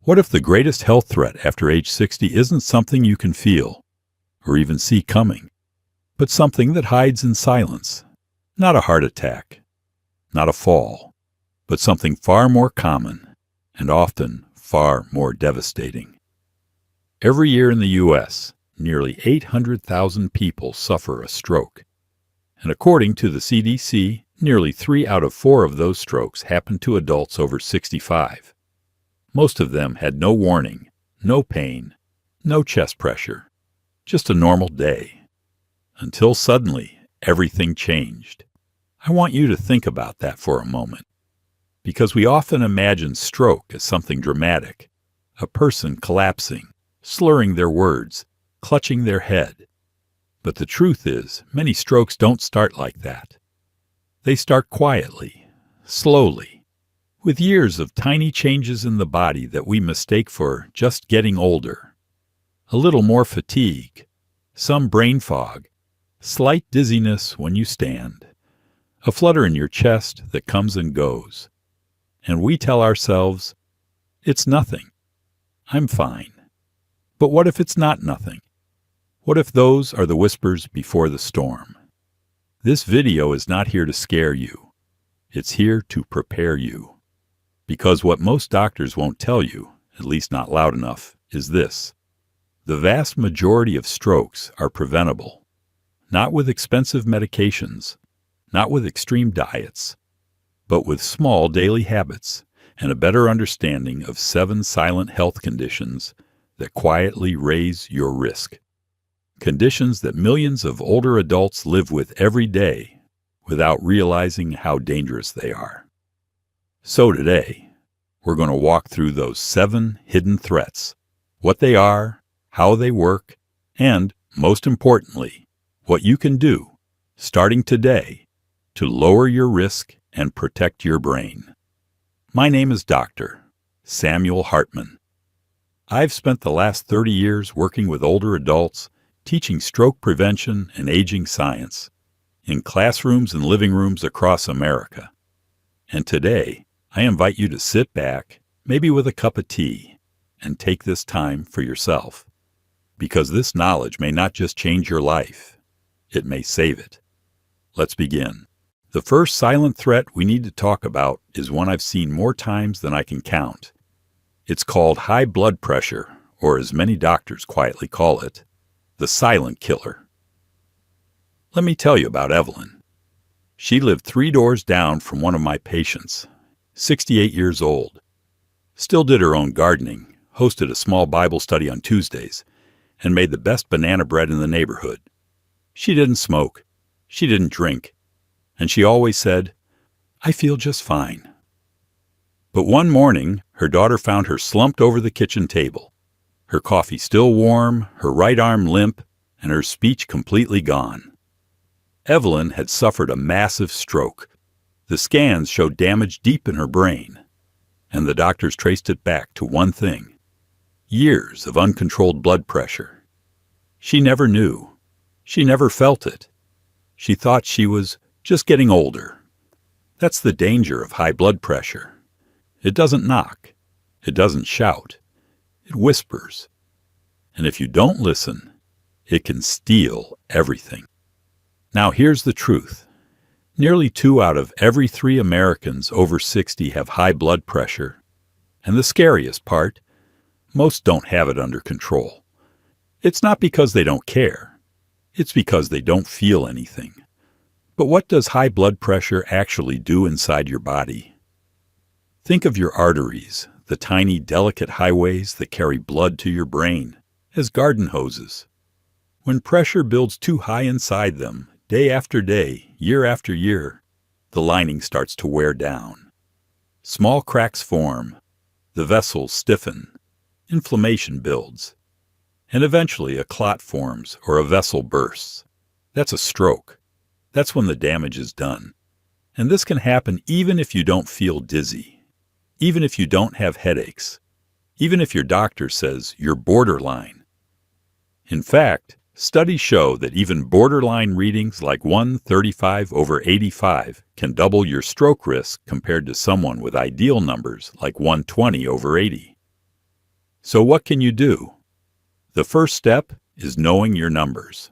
What if the greatest health threat after age 60 isn't something you can feel or even see coming, but something that hides in silence? Not a heart attack, not a fall, but something far more common and often far more devastating. Every year in the U.S., nearly 800,000 people suffer a stroke. And according to the CDC, nearly 3 out of 4 of those strokes happen to adults over 65. Most of them had no warning, no pain, no chest pressure, just a normal day. Until suddenly, everything changed. I want you to think about that for a moment, because we often imagine stroke as something dramatic, a person collapsing, slurring their words, clutching their head. But the truth is, many strokes don't start like that. They start quietly, slowly, with years of tiny changes in the body that we mistake for just getting older. A little more fatigue, some brain fog, slight dizziness when you stand, a flutter in your chest that comes and goes. And we tell ourselves, it's nothing. I'm fine. But what if it's not nothing? What if those are the whispers before the storm? This video is not here to scare you. It's here to prepare you. Because what most doctors won't tell you, at least not loud enough, is this. The vast majority of strokes are preventable. Not with expensive medications, not with extreme diets, but with small daily habits and a better understanding of 7 silent health conditions that quietly raise your risk. Conditions that millions of older adults live with every day without realizing how dangerous they are. So today, we're going to walk through those 7 hidden threats, what they are, how they work, and, most importantly, what you can do, starting today, to lower your risk and protect your brain. My name is Dr. Samuel Hartman. I've spent the last 30 years working with older adults, teaching stroke prevention and aging science in classrooms and living rooms across America. And today, I invite you to sit back, maybe with a cup of tea, and take this time for yourself. Because this knowledge may not just change your life, it may save it. Let's begin. The first silent threat we need to talk about is one I've seen more times than I can count. It's called high blood pressure, or as many doctors quietly call it, the silent killer. Let me tell you about Evelyn. She lived 3 doors down from one of my patients, 68 years old. Still did her own gardening, hosted a small Bible study on Tuesdays, and made the best banana bread in the neighborhood. She didn't smoke, she didn't drink, and she always said, "I feel just fine." But one morning, her daughter found her slumped over the kitchen table, her coffee still warm, her right arm limp, and her speech completely gone. Evelyn had suffered a massive stroke. The scans showed damage deep in her brain, and the doctors traced it back to one thing: years of uncontrolled blood pressure. She never knew. She never felt it. She thought she was just getting older. That's the danger of high blood pressure. It doesn't knock. It doesn't shout. It whispers. And if you don't listen, it can steal everything. Now here's the truth. Nearly 2 out of every 3 Americans over 60 have high blood pressure. And the scariest part, most don't have it under control. It's not because they don't care. It's because they don't feel anything. But what does high blood pressure actually do inside your body? Think of your arteries, the tiny, delicate highways that carry blood to your brain, as garden hoses. When pressure builds too high inside them, day after day, year after year, the lining starts to wear down. Small cracks form, the vessels stiffen, inflammation builds, and eventually a clot forms or a vessel bursts. That's a stroke. That's when the damage is done. And this can happen even if you don't feel dizzy, even if you don't have headaches, even if your doctor says you're borderline. In fact, studies show that even borderline readings like 135/85 can double your stroke risk compared to someone with ideal numbers like 120/80. So what can you do? The first step is knowing your numbers.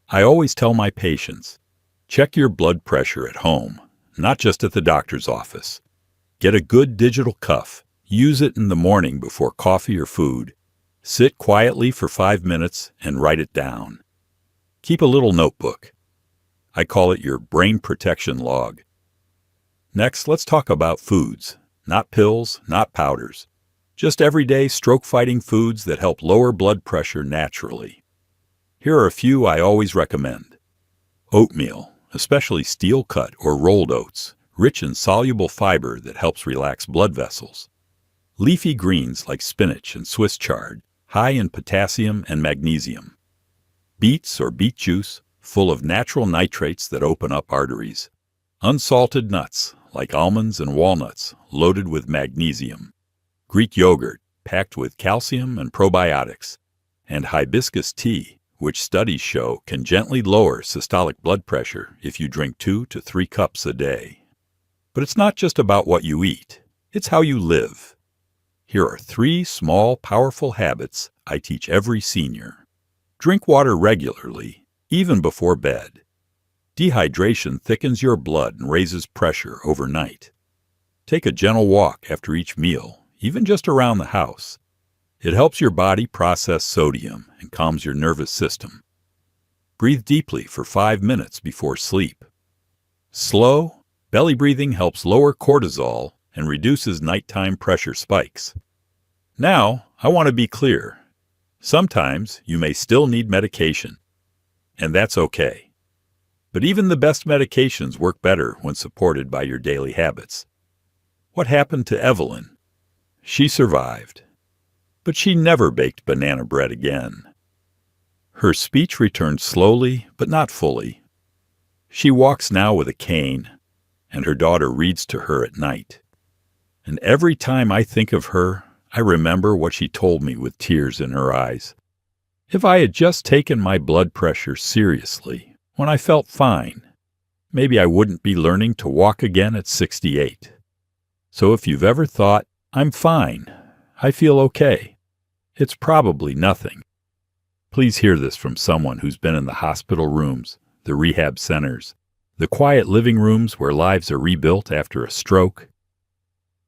I always tell my patients, check your blood pressure at home, not just at the doctor's office. Get a good digital cuff. Use it in the morning before coffee or food. Sit quietly for 5 minutes and write it down. Keep a little notebook. I call it your brain protection log. Next, let's talk about foods. Not pills, not powders. Just everyday stroke-fighting foods that help lower blood pressure naturally. Here are a few I always recommend. Oatmeal, especially steel-cut or rolled oats, rich in soluble fiber that helps relax blood vessels. Leafy greens like spinach and Swiss chard, high in potassium and magnesium. Beets or beet juice, full of natural nitrates that open up arteries. Unsalted nuts, like almonds and walnuts, loaded with magnesium. Greek yogurt, packed with calcium and probiotics. And hibiscus tea, which studies show can gently lower systolic blood pressure if you drink 2 to 3 cups a day. But it's not just about what you eat, it's how you live. Here are 3 small, powerful habits I teach every senior. Drink water regularly, even before bed. Dehydration thickens your blood and raises pressure overnight. Take a gentle walk after each meal, even just around the house. It helps your body process sodium and calms your nervous system. Breathe deeply for 5 minutes before sleep. Slow, belly breathing helps lower cortisol and reduces nighttime pressure spikes. Now, I want to be clear. Sometimes you may still need medication, and that's okay. But even the best medications work better when supported by your daily habits. What happened to Evelyn? She survived, but she never baked banana bread again. Her speech returned slowly, but not fully. She walks now with a cane, and her daughter reads to her at night. And every time I think of her, I remember what she told me with tears in her eyes. If I had just taken my blood pressure seriously when I felt fine, maybe I wouldn't be learning to walk again at 68. So if you've ever thought, I'm fine, I feel okay, it's probably nothing. Please hear this from someone who's been in the hospital rooms, the rehab centers, the quiet living rooms where lives are rebuilt after a stroke.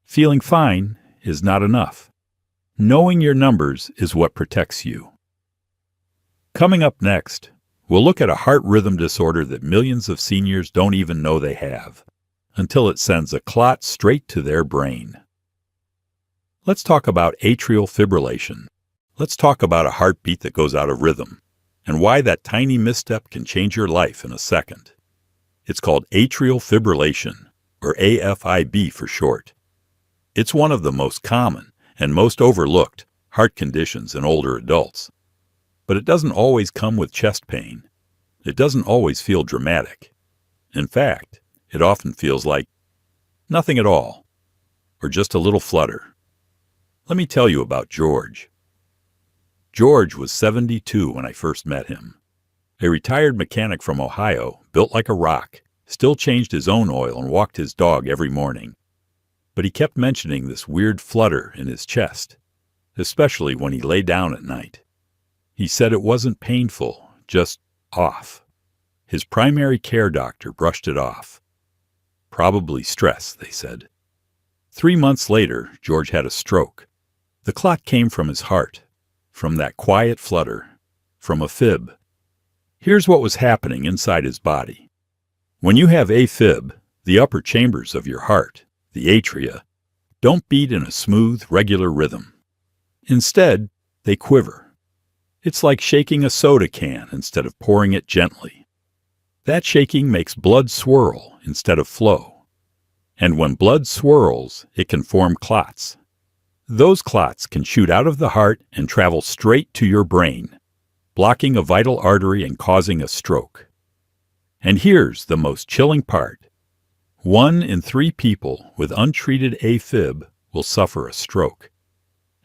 Feeling fine is not enough. Knowing your numbers is what protects you. Coming up next, we'll look at a heart rhythm disorder that millions of seniors don't even know they have, until it sends a clot straight to their brain. Let's talk about atrial fibrillation. Let's talk about a heartbeat that goes out of rhythm, and why that tiny misstep can change your life in a second. It's called atrial fibrillation, or AFib for short. It's one of the most common and most overlooked heart conditions in older adults. But it doesn't always come with chest pain. It doesn't always feel dramatic. In fact, it often feels like nothing at all, or just a little flutter. Let me tell you about George. George was 72 when I first met him. A retired mechanic from Ohio, built like a rock, still changed his own oil and walked his dog every morning. But he kept mentioning this weird flutter in his chest, especially when he lay down at night. He said it wasn't painful, just off. His primary care doctor brushed it off. Probably stress, they said. 3 months later, George had a stroke. The clot came from his heart, from that quiet flutter, from a fib. Here's what was happening inside his body. When you have AFib, the upper chambers of your heart, the atria, don't beat in a smooth, regular rhythm. Instead, they quiver. It's like shaking a soda can instead of pouring it gently. That shaking makes blood swirl instead of flow. And when blood swirls, it can form clots. Those clots can shoot out of the heart and travel straight to your brain, blocking a vital artery and causing a stroke. And here's the most chilling part. 1 in 3 people with untreated AFib will suffer a stroke.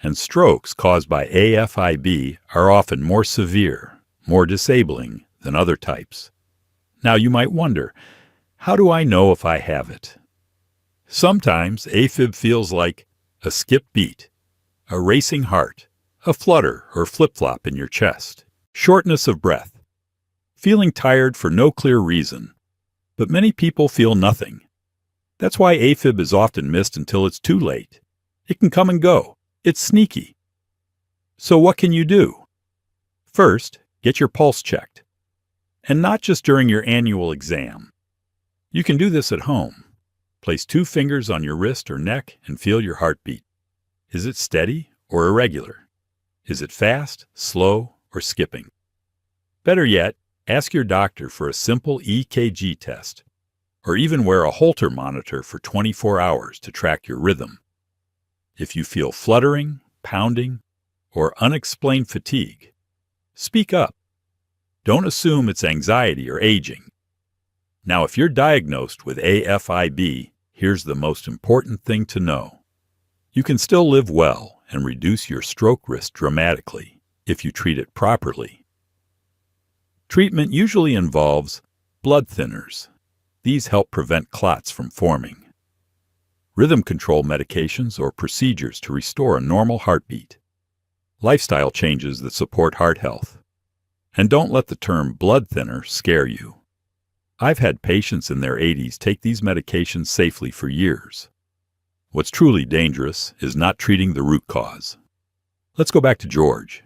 And strokes caused by AFib are often more severe, more disabling than other types. Now you might wonder, how do I know if I have it? Sometimes AFib feels like a skip beat. a racing heart, a flutter or flip-flop in your chest, shortness of breath, feeling tired for no clear reason. But many people feel nothing. That's why AFib is often missed until it's too late. It can come and go. It's sneaky. So what can you do? First, get your pulse checked. And not just during your annual exam. You can do this at home. Place 2 fingers on your wrist or neck and feel your heartbeat. Is it steady or irregular? Is it fast, slow, or skipping? Better yet, ask your doctor for a simple EKG test, or even wear a Holter monitor for 24 hours to track your rhythm. If you feel fluttering, pounding, or unexplained fatigue, speak up. Don't assume it's anxiety or aging. Now, if you're diagnosed with AFib, here's the most important thing to know. You can still live well and reduce your stroke risk dramatically if you treat it properly. Treatment usually involves blood thinners. These help prevent clots from forming. Rhythm control medications or procedures to restore a normal heartbeat. Lifestyle changes that support heart health. And don't let the term blood thinner scare you. I've had patients in their 80s take these medications safely for years. What's truly dangerous is not treating the root cause. Let's go back to George.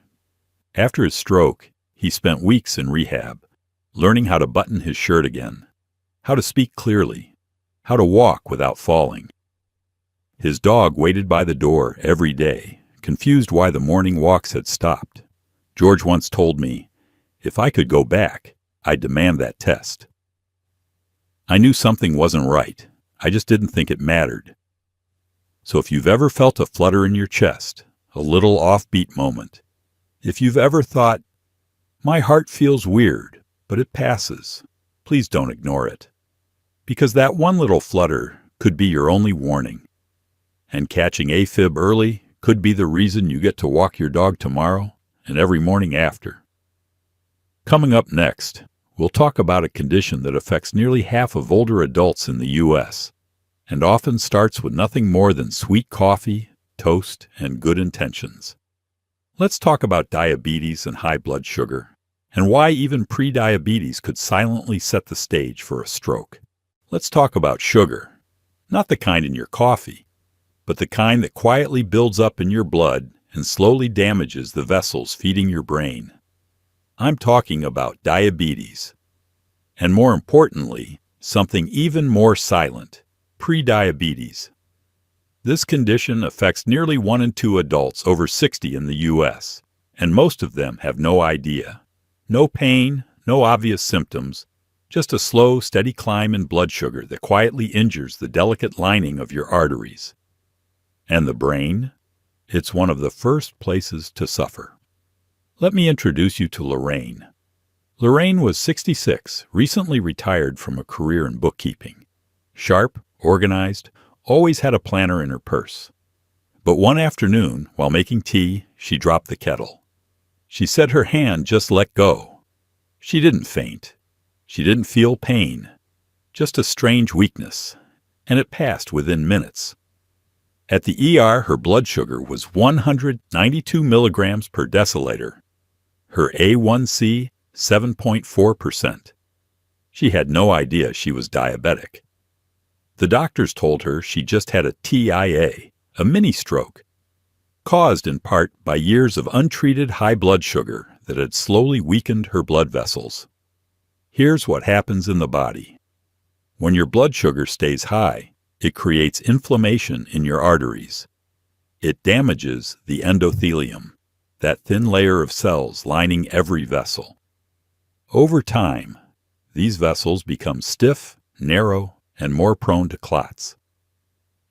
After his stroke, he spent weeks in rehab, learning how to button his shirt again, how to speak clearly, how to walk without falling. His dog waited by the door every day, confused why the morning walks had stopped. George once told me, "If I could go back, I'd demand that test." I knew something wasn't right. I just didn't think it mattered. So if you've ever felt a flutter in your chest, a little offbeat moment, if you've ever thought, "My heart feels weird, but it passes," please don't ignore it. Because that one little flutter could be your only warning. And catching AFib early could be the reason you get to walk your dog tomorrow and every morning after. Coming up next, we'll talk about a condition that affects nearly half of older adults in the U.S. and often starts with nothing more than sweet coffee, toast, and good intentions. Let's talk about diabetes and high blood sugar, and why even pre-diabetes could silently set the stage for a stroke. Let's talk about sugar, not the kind in your coffee, but the kind that quietly builds up in your blood and slowly damages the vessels feeding your brain. I'm talking about diabetes. And more importantly, something even more silent, pre-diabetes. This condition affects nearly 1 in 2 adults over 60 in the U.S., and most of them have no idea. No pain, no obvious symptoms, just a slow, steady climb in blood sugar that quietly injures the delicate lining of your arteries. And the brain? It's one of the first places to suffer. Let me introduce you to Lorraine. Lorraine was 66, recently retired from a career in bookkeeping. Sharp, organized, always had a planner in her purse. But one afternoon, while making tea, she dropped the kettle. She said her hand just let go. She didn't faint. She didn't feel pain. Just a strange weakness. And it passed within minutes. At the ER, her blood sugar was 192 milligrams per deciliter. Her A1C, 7.4%. She had no idea she was diabetic. The doctors told her she just had a TIA, a mini-stroke, caused in part by years of untreated high blood sugar that had slowly weakened her blood vessels. Here's what happens in the body. When your blood sugar stays high, it creates inflammation in your arteries. It damages the endothelium, that thin layer of cells lining every vessel. Over time, these vessels become stiff, narrow, and more prone to clots.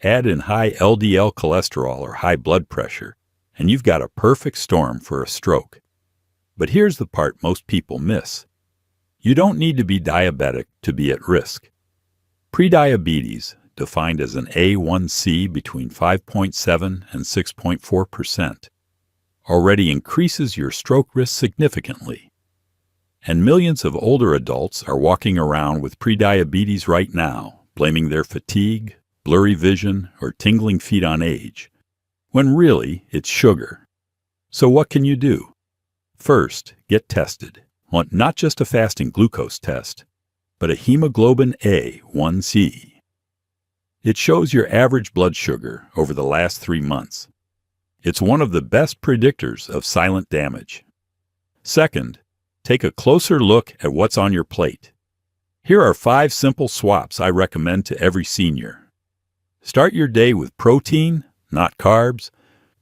Add in high LDL cholesterol or high blood pressure, and you've got a perfect storm for a stroke. But here's the part most people miss. You don't need to be diabetic to be at risk. Prediabetes, defined as an A1C between 5.7 and 6.4%, already increases your stroke risk significantly. And millions of older adults are walking around with prediabetes right now, blaming their fatigue, blurry vision, or tingling feet on age. when really it's sugar. So what can you do? First, get tested. Want not just a fasting glucose test, but a hemoglobin A1C. It shows your average blood sugar over the last 3 months. It's one of the best predictors of silent damage. Second, take a closer look at what's on your plate. Here are 5 simple swaps I recommend to every senior. Start your day with protein, not carbs.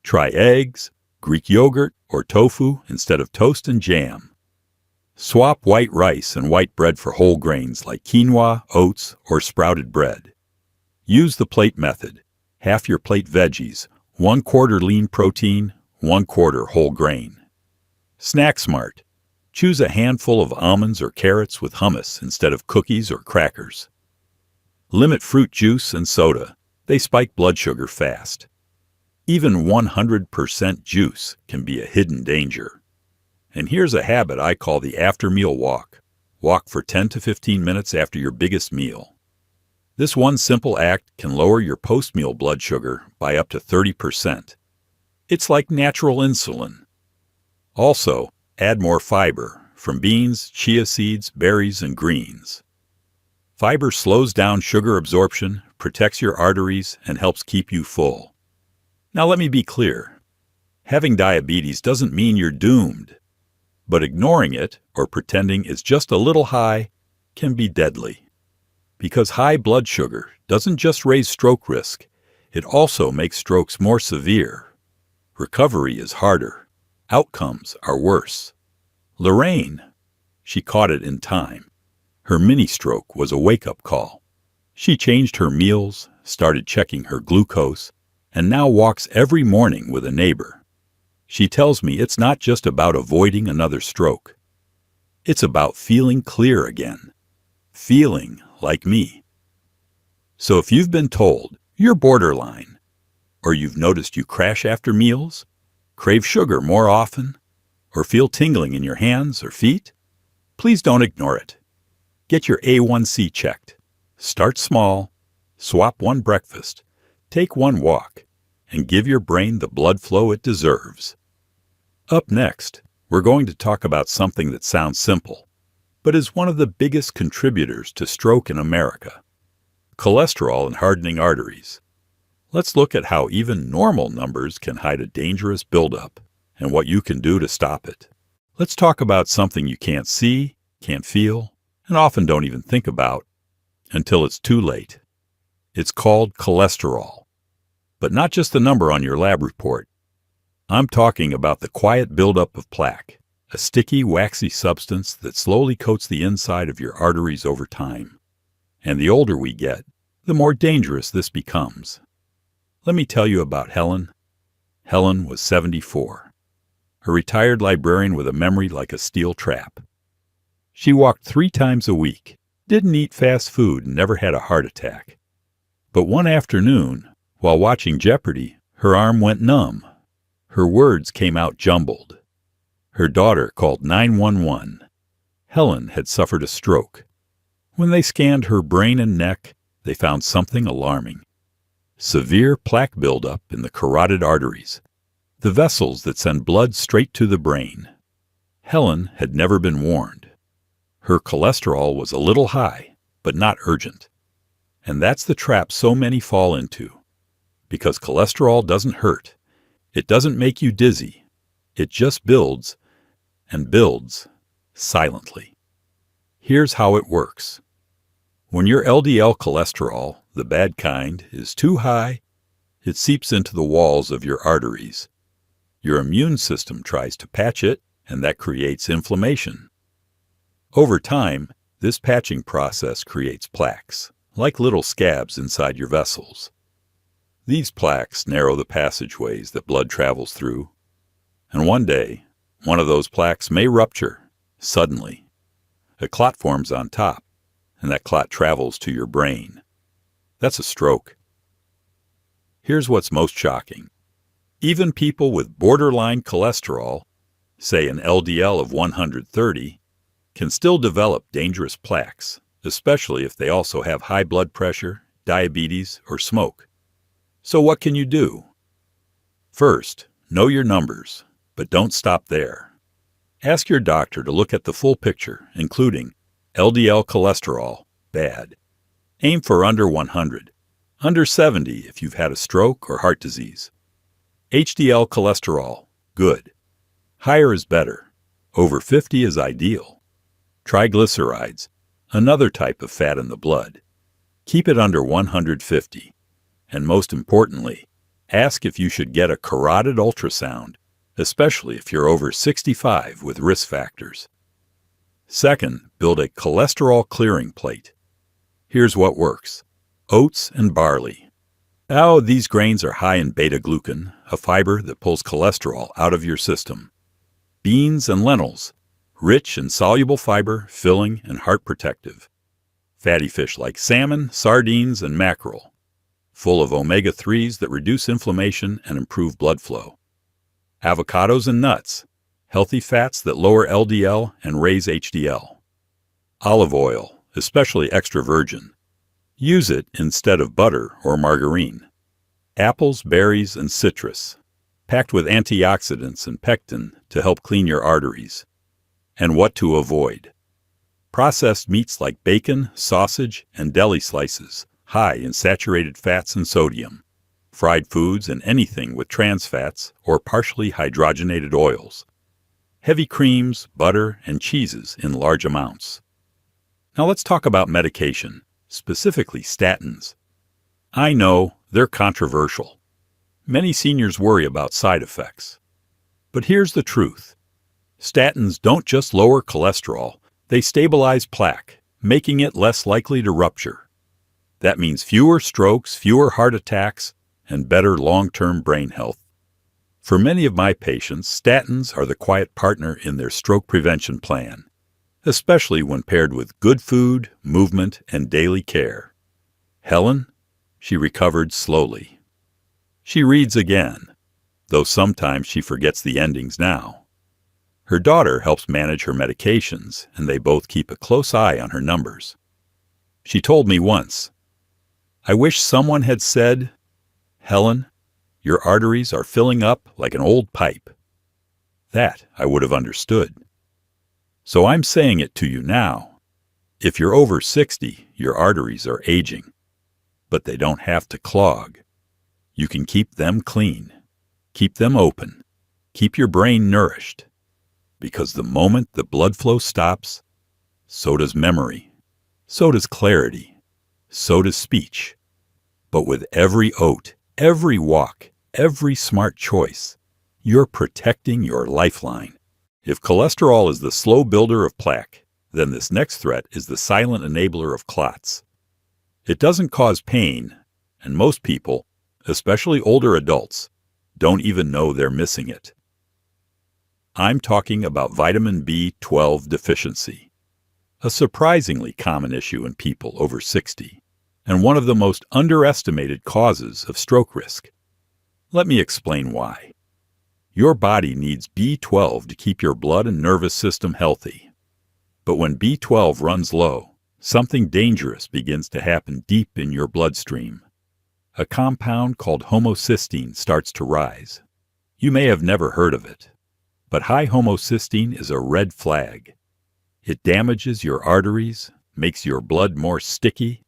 Try eggs, Greek yogurt, or tofu instead of toast and jam. Swap white rice and white bread for whole grains like quinoa, oats, or sprouted bread. Use the plate method. Half your plate veggies, 1/4 lean protein, 1/4 whole grain. Snack smart. Choose a handful of almonds or carrots with hummus instead of cookies or crackers. Limit fruit juice and soda. They spike blood sugar fast. Even 100% juice can be a hidden danger. And here's a habit I call the after-meal walk. Walk for 10 to 15 minutes after your biggest meal. This one simple act can lower your post-meal blood sugar by up to 30%. It's like natural insulin. Also, add more fiber from beans, chia seeds, berries, and greens. Fiber slows down sugar absorption, protects your arteries, and helps keep you full. Now let me be clear. Having diabetes doesn't mean you're doomed, but ignoring it or pretending it's just a little high can be deadly. Because high blood sugar doesn't just raise stroke risk, it also makes strokes more severe. Recovery is harder. Outcomes are worse. Lorraine, she caught it in time. Her mini-stroke was a wake-up call. She changed her meals, started checking her glucose, and now walks every morning with a neighbor. She tells me it's not just about avoiding another stroke. It's about feeling clear again. Feeling like me. So if you've been told you're borderline, or you've noticed you crash after meals, crave sugar more often, or feel tingling in your hands or feet, please don't ignore it. Get your A1C checked. Start small, swap one breakfast, take one walk, and give your brain the blood flow it deserves. Up next, we're going to talk about something that sounds simple, but is one of the biggest contributors to stroke in America: cholesterol and hardening arteries. Let's look at how even normal numbers can hide a dangerous buildup and what you can do to stop it. Let's talk about something you can't see, can't feel, and often don't even think about until it's too late. It's called cholesterol. But not just the number on your lab report. I'm talking about the quiet buildup of plaque, a sticky, waxy substance that slowly coats the inside of your arteries over time. And the older we get, the more dangerous this becomes. Let me tell you about Helen. Helen was 74, a retired librarian with a memory like a steel trap. She walked 3 times a week, didn't eat fast food, and never had a heart attack. But one afternoon, while watching Jeopardy, her arm went numb. Her words came out jumbled. Her daughter called 911. Helen had suffered a stroke. When they scanned her brain and neck, they found something alarming. Severe plaque buildup in the carotid arteries, the vessels that send blood straight to the brain. Helen had never been warned. Her cholesterol was a little high, but not urgent. And that's the trap so many fall into. Because cholesterol doesn't hurt. It doesn't make you dizzy. It just builds and builds silently. Here's how it works. When your LDL cholesterol, the bad kind, is too high, it seeps into the walls of your arteries. Your immune system tries to patch it, and that creates inflammation. Over time, this patching process creates plaques, like little scabs inside your vessels. These plaques narrow the passageways that blood travels through, and one day, one of those plaques may rupture, suddenly. A clot forms on top, and that clot travels to your brain. That's a stroke. Here's what's most shocking. Even people with borderline cholesterol, say an LDL of 130, can still develop dangerous plaques, especially if they also have high blood pressure, diabetes, or smoke. So what can you do? First, know your numbers, but don't stop there. Ask your doctor to look at the full picture, including LDL cholesterol, bad. Aim for under 100, under 70 if you've had a stroke or heart disease. HDL cholesterol, good. Higher is better. Over 50 is ideal. Triglycerides, another type of fat in the blood. Keep it under 150. And most importantly, ask if you should get a carotid ultrasound, especially if you're over 65 with risk factors. Second, build a cholesterol clearing plate. Here's what works. Oats and barley. Now, these grains are high in beta-glucan, a fiber that pulls cholesterol out of your system. Beans and lentils, rich in soluble fiber, filling, and heart protective. Fatty fish like salmon, sardines, and mackerel, full of omega-3s that reduce inflammation and improve blood flow. Avocados and nuts, healthy fats that lower LDL and raise HDL. Olive oil, especially extra virgin. Use it instead of butter or margarine. Apples, berries, and citrus, packed with antioxidants and pectin to help clean your arteries. And what to avoid. Processed meats like bacon, sausage, and deli slices, high in saturated fats and sodium. Fried foods and anything with trans fats or partially hydrogenated oils. Heavy creams, butter, and cheeses in large amounts. Now let's talk about medication, specifically statins. I know they're controversial. Many seniors worry about side effects. But here's the truth. Statins don't just lower cholesterol, they stabilize plaque, making it less likely to rupture. That means fewer strokes, fewer heart attacks, and better long-term brain health. For many of my patients, statins are the quiet partner in their stroke prevention plan, especially when paired with good food, movement, and daily care. Helen? She recovered slowly. She reads again, though sometimes she forgets the endings now. Her daughter helps manage her medications, and they both keep a close eye on her numbers. She told me once, "I wish someone had said, 'Helen, your arteries are filling up like an old pipe.' That I would have understood. So I'm saying it to you now. If you're over 60, your arteries are aging. But they don't have to clog. You can keep them clean. Keep them open. Keep your brain nourished. Because the moment the blood flow stops, so does memory. So does clarity. So does speech. But with every oat, every walk, every smart choice, you're protecting your lifeline. If cholesterol is the slow builder of plaque, then this next threat is the silent enabler of clots. It doesn't cause pain, and most people, especially older adults, don't even know they're missing it. I'm talking about vitamin B12 deficiency, a surprisingly common issue in people over 60, and one of the most underestimated causes of stroke risk. Let me explain why. Your body needs B12 to keep your blood and nervous system healthy. But when B12 runs low, something dangerous begins to happen deep in your bloodstream. A compound called homocysteine starts to rise. You may have never heard of it, but high homocysteine is a red flag. It damages your arteries, makes your blood more sticky,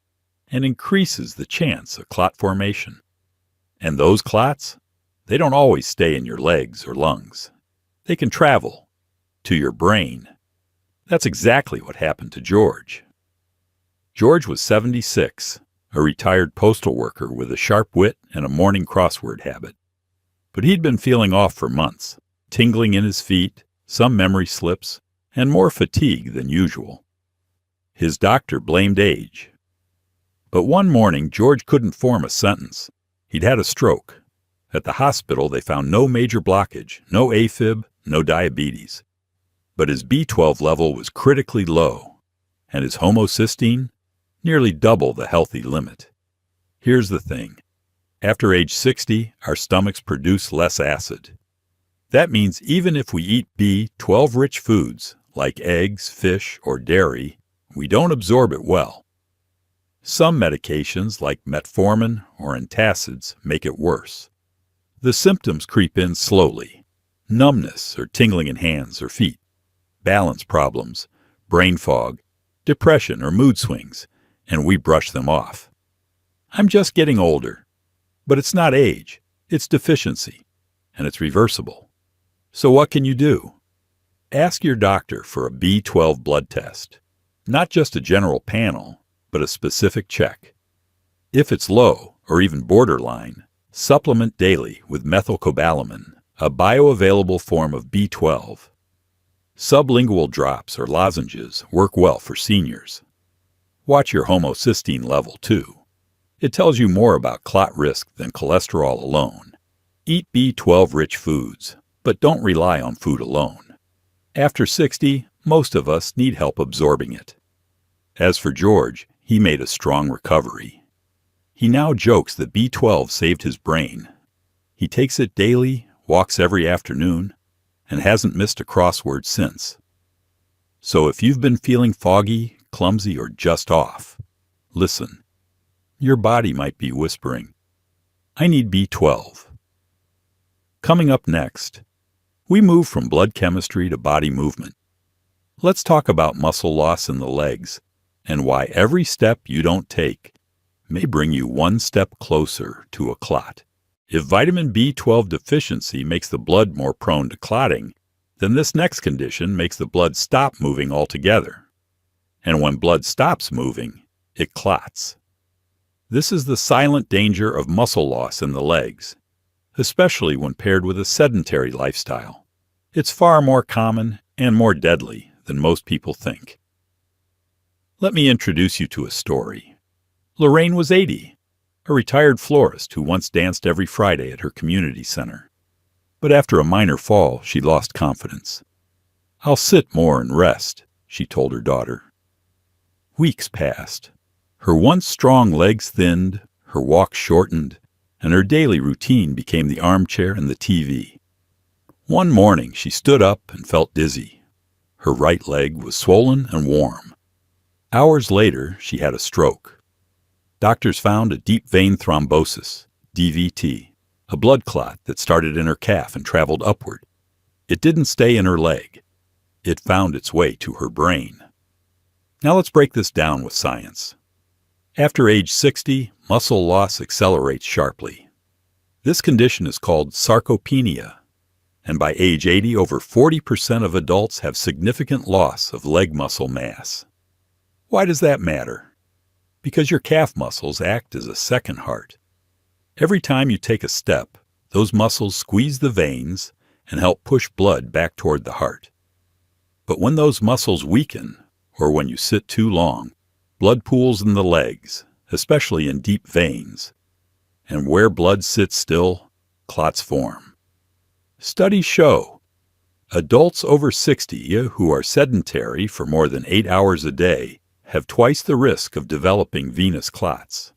and increases the chance of clot formation. And those clots, they don't always stay in your legs or lungs. They can travel to your brain. That's exactly what happened to George. George was 76, a retired postal worker with a sharp wit and a morning crossword habit. But he'd been feeling off for months, tingling in his feet, some memory slips, and more fatigue than usual. His doctor blamed age. But one morning, George couldn't form a sentence. He'd had a stroke. At the hospital, they found no major blockage, no AFib, no diabetes. But his B12 level was critically low, and his homocysteine nearly double the healthy limit. Here's the thing. After age 60, our stomachs produce less acid. That means even if we eat B12-rich foods, like eggs, fish, or dairy, we don't absorb it well. Some medications, like metformin or antacids, make it worse. The symptoms creep in slowly: numbness or tingling in hands or feet, balance problems, brain fog, depression or mood swings, and we brush them off. I'm just getting older. But it's not age, it's deficiency, and it's reversible. So what can you do? Ask your doctor for a B12 blood test. Not just a general panel, but a specific check. If it's low, or even borderline, supplement daily with methylcobalamin, a bioavailable form of B12. Sublingual drops or lozenges work well for seniors. Watch your homocysteine level too. It tells you more about clot risk than cholesterol alone. Eat B12-rich foods, but don't rely on food alone. After 60, most of us need help absorbing it. As for George, he made a strong recovery. He now jokes that B12 saved his brain. He takes it daily, walks every afternoon, and hasn't missed a crossword since. So if you've been feeling foggy, clumsy, or just off, listen. Your body might be whispering, "I need B12." Coming up next, we move from blood chemistry to body movement. Let's talk about muscle loss in the legs and why every step you don't take may bring you one step closer to a clot. If vitamin B12 deficiency makes the blood more prone to clotting, then this next condition makes the blood stop moving altogether. And when blood stops moving, it clots. This is the silent danger of muscle loss in the legs, especially when paired with a sedentary lifestyle. It's far more common and more deadly than most people think. Let me introduce you to a story. Lorraine was 80, a retired florist who once danced every Friday at her community center. But after a minor fall, she lost confidence. "I'll sit more and rest," she told her daughter. Weeks passed. Her once strong legs thinned, her walk shortened, and her daily routine became the armchair and the TV. One morning she stood up and felt dizzy. Her right leg was swollen and warm. Hours later, she had a stroke. Doctors found a deep vein thrombosis, DVT, a blood clot that started in her calf and traveled upward. It didn't stay in her leg. It found its way to her brain. Now let's break this down with science. After age 60, muscle loss accelerates sharply. This condition is called sarcopenia, and by age 80, over 40% of adults have significant loss of leg muscle mass. Why does that matter? Because your calf muscles act as a second heart. Every time you take a step, those muscles squeeze the veins and help push blood back toward the heart. But when those muscles weaken, or when you sit too long, blood pools in the legs, especially in deep veins. And where blood sits still, clots form. Studies show adults over 60 who are sedentary for more than 8 hours a day have twice the risk of developing venous clots.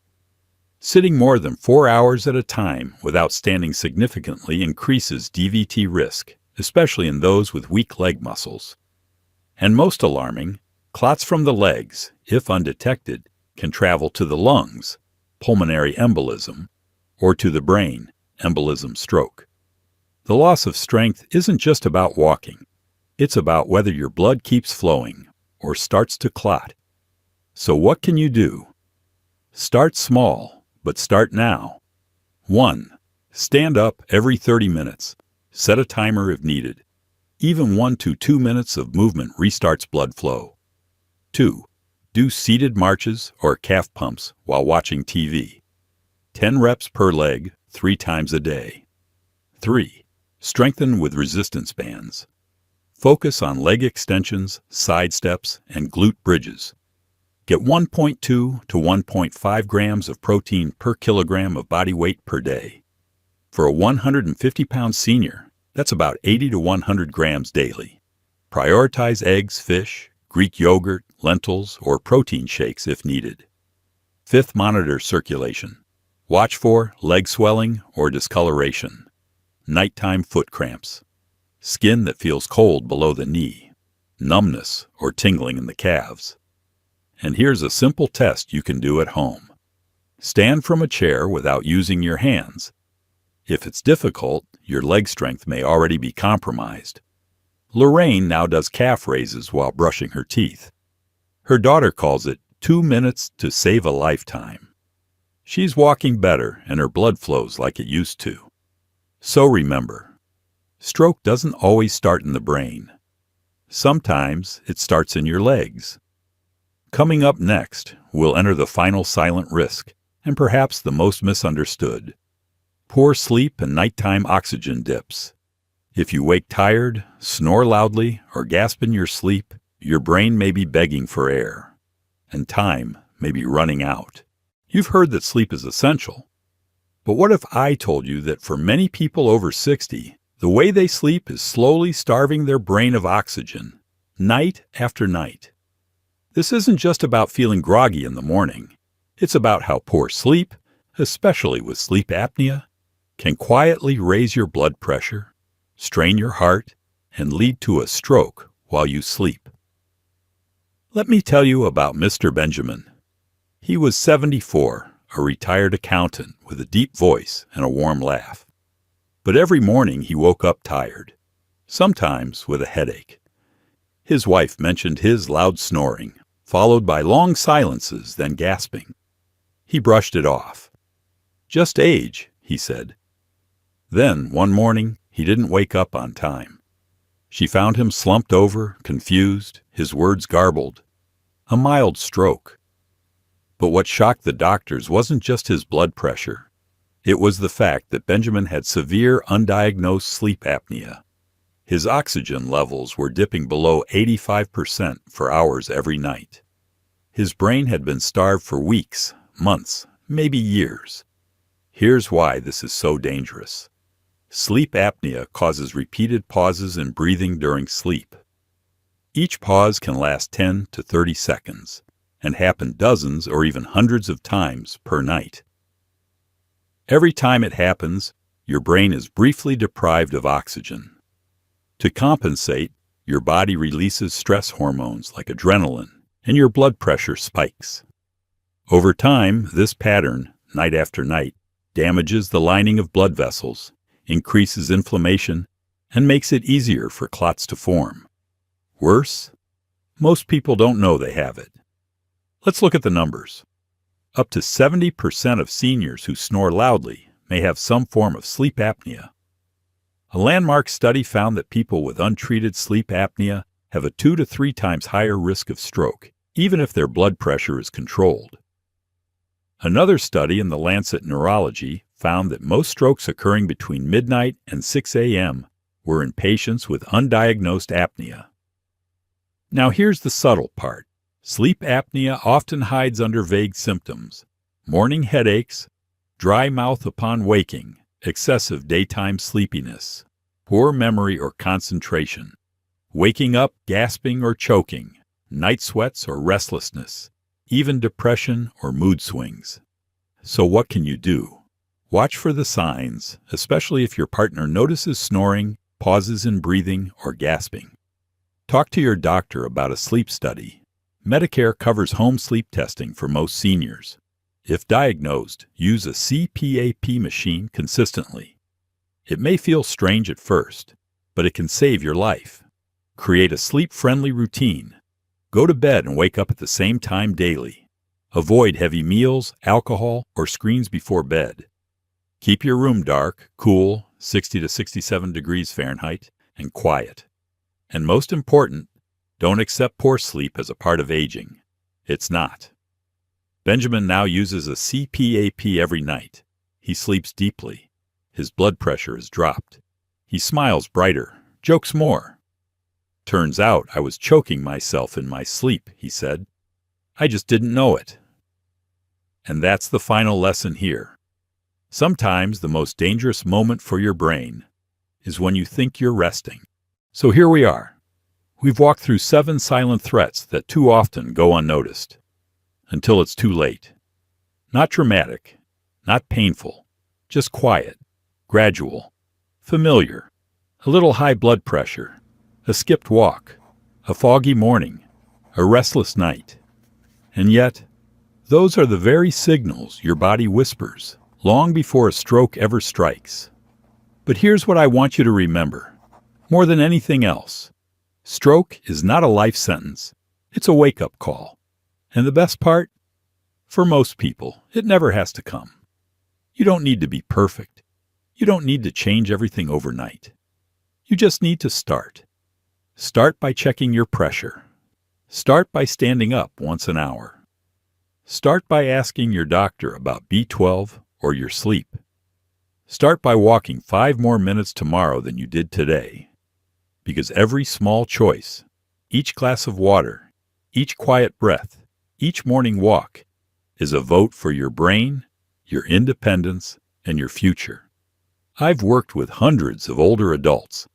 Sitting more than 4 hours at a time without standing significantly increases DVT risk, especially in those with weak leg muscles. And most alarming, clots from the legs, if undetected, can travel to the lungs, pulmonary embolism, or to the brain, embolism stroke. The loss of strength isn't just about walking. It's about whether your blood keeps flowing or starts to clot. So what can you do? Start small, but start now. 1. Stand up every 30 minutes. Set a timer if needed. Even 1 to 2 minutes of movement restarts blood flow. 2. Do seated marches or calf pumps while watching TV. 10 reps per leg, 3 times a day. 3. Strengthen with resistance bands. Focus on leg extensions, side steps, and glute bridges. Get 1.2 to 1.5 grams of protein per kilogram of body weight per day. For a 150-pound senior, that's about 80 to 100 grams daily. Prioritize eggs, fish, Greek yogurt, lentils, or protein shakes if needed. 5th, monitor circulation. Watch for leg swelling or discoloration, nighttime foot cramps, skin that feels cold below the knee, numbness or tingling in the calves. And here's a simple test you can do at home. Stand from a chair without using your hands. If it's difficult, your leg strength may already be compromised. Lorraine now does calf raises while brushing her teeth. Her daughter calls it 2 minutes to save a lifetime. She's walking better and her blood flows like it used to. So remember, stroke doesn't always start in the brain. Sometimes it starts in your legs. Coming up next, we'll enter the final silent risk, and perhaps the most misunderstood. Poor sleep and nighttime oxygen dips. If you wake tired, snore loudly, or gasp in your sleep, your brain may be begging for air, and time may be running out. You've heard that sleep is essential. But what if I told you that for many people over 60, the way they sleep is slowly starving their brain of oxygen, night after night? This isn't just about feeling groggy in the morning. It's about how poor sleep, especially with sleep apnea, can quietly raise your blood pressure, strain your heart, and lead to a stroke while you sleep. Let me tell you about Mr. Benjamin. He was 74, a retired accountant with a deep voice and a warm laugh. But every morning he woke up tired, sometimes with a headache. His wife mentioned his loud snoring, followed by long silences, then gasping. He brushed it off. "Just age," he said. Then, one morning, he didn't wake up on time. She found him slumped over, confused, his words garbled. A mild stroke. But what shocked the doctors wasn't just his blood pressure. It was the fact that Benjamin had severe undiagnosed sleep apnea. His oxygen levels were dipping below 85% for hours every night. His brain had been starved for weeks, months, maybe years. Here's why this is so dangerous. Sleep apnea causes repeated pauses in breathing during sleep. Each pause can last 10 to 30 seconds and happen dozens or even hundreds of times per night. Every time it happens, your brain is briefly deprived of oxygen. To compensate, your body releases stress hormones like adrenaline, and your blood pressure spikes. Over time, this pattern, night after night, damages the lining of blood vessels, increases inflammation, and makes it easier for clots to form. Worse, most people don't know they have it. Let's look at the numbers. Up to 70% of seniors who snore loudly may have some form of sleep apnea. A landmark study found that people with untreated sleep apnea have a 2 to 3 times higher risk of stroke, even if their blood pressure is controlled. Another study in the Lancet Neurology found that most strokes occurring between midnight and 6 a.m. were in patients with undiagnosed apnea. Now here's the subtle part. Sleep apnea often hides under vague symptoms: morning headaches, dry mouth upon waking, excessive daytime sleepiness, poor memory or concentration, waking up gasping or choking, night sweats or restlessness, even depression or mood swings. So what can you do? Watch for the signs, especially if your partner notices snoring, pauses in breathing, or gasping. Talk to your doctor about a sleep study. Medicare covers home sleep testing for most seniors. If diagnosed, use a CPAP machine consistently. It may feel strange at first, but it can save your life. Create a sleep-friendly routine. Go to bed and wake up at the same time daily. Avoid heavy meals, alcohol, or screens before bed. Keep your room dark, cool, 60 to 67 degrees Fahrenheit, and quiet. And most important, don't accept poor sleep as a part of aging. It's not. Benjamin now uses a CPAP every night. He sleeps deeply. His blood pressure is dropped. He smiles brighter, jokes more. "Turns out I was choking myself in my sleep," he said. "I just didn't know it." And that's the final lesson here. Sometimes the most dangerous moment for your brain is when you think you're resting. So here we are. We've walked through 7 silent threats that too often go unnoticed. Until it's too late. Not dramatic, not painful, just quiet, gradual, familiar, a little high blood pressure, a skipped walk, a foggy morning, a restless night. And yet, those are the very signals your body whispers long before a stroke ever strikes. But here's what I want you to remember. More than anything else, stroke is not a life sentence. It's a wake-up call. And the best part? For most people, it never has to come. You don't need to be perfect. You don't need to change everything overnight. You just need to start. Start by checking your pressure. Start by standing up once an hour. Start by asking your doctor about B12 or your sleep. Start by walking 5 more minutes tomorrow than you did today. Because every small choice, each glass of water, each quiet breath, each morning walk, is a vote for your brain, your independence, and your future. I've worked with hundreds of older adults,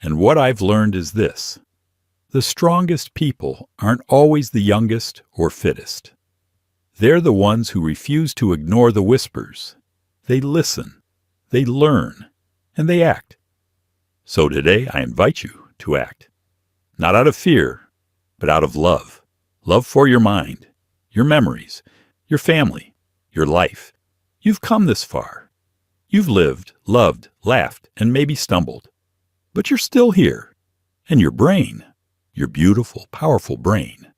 and what I've learned is this: the strongest people aren't always the youngest or fittest. They're the ones who refuse to ignore the whispers. They listen, they learn, and they act. So today I invite you to act. Not out of fear, but out of love. Love for your mind, your memories, your family, your life. You've come this far. You've lived, loved, laughed, and maybe stumbled. But you're still here. And your brain, your beautiful, powerful brain,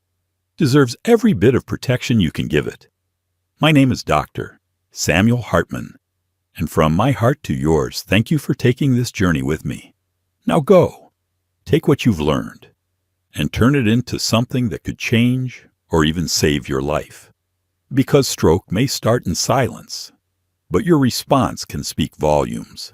deserves every bit of protection you can give it. My name is Dr. Samuel Hartman, and from my heart to yours, thank you for taking this journey with me. Now go, take what you've learned, and turn it into something that could change or even save your life. Because stroke may start in silence, but your response can speak volumes.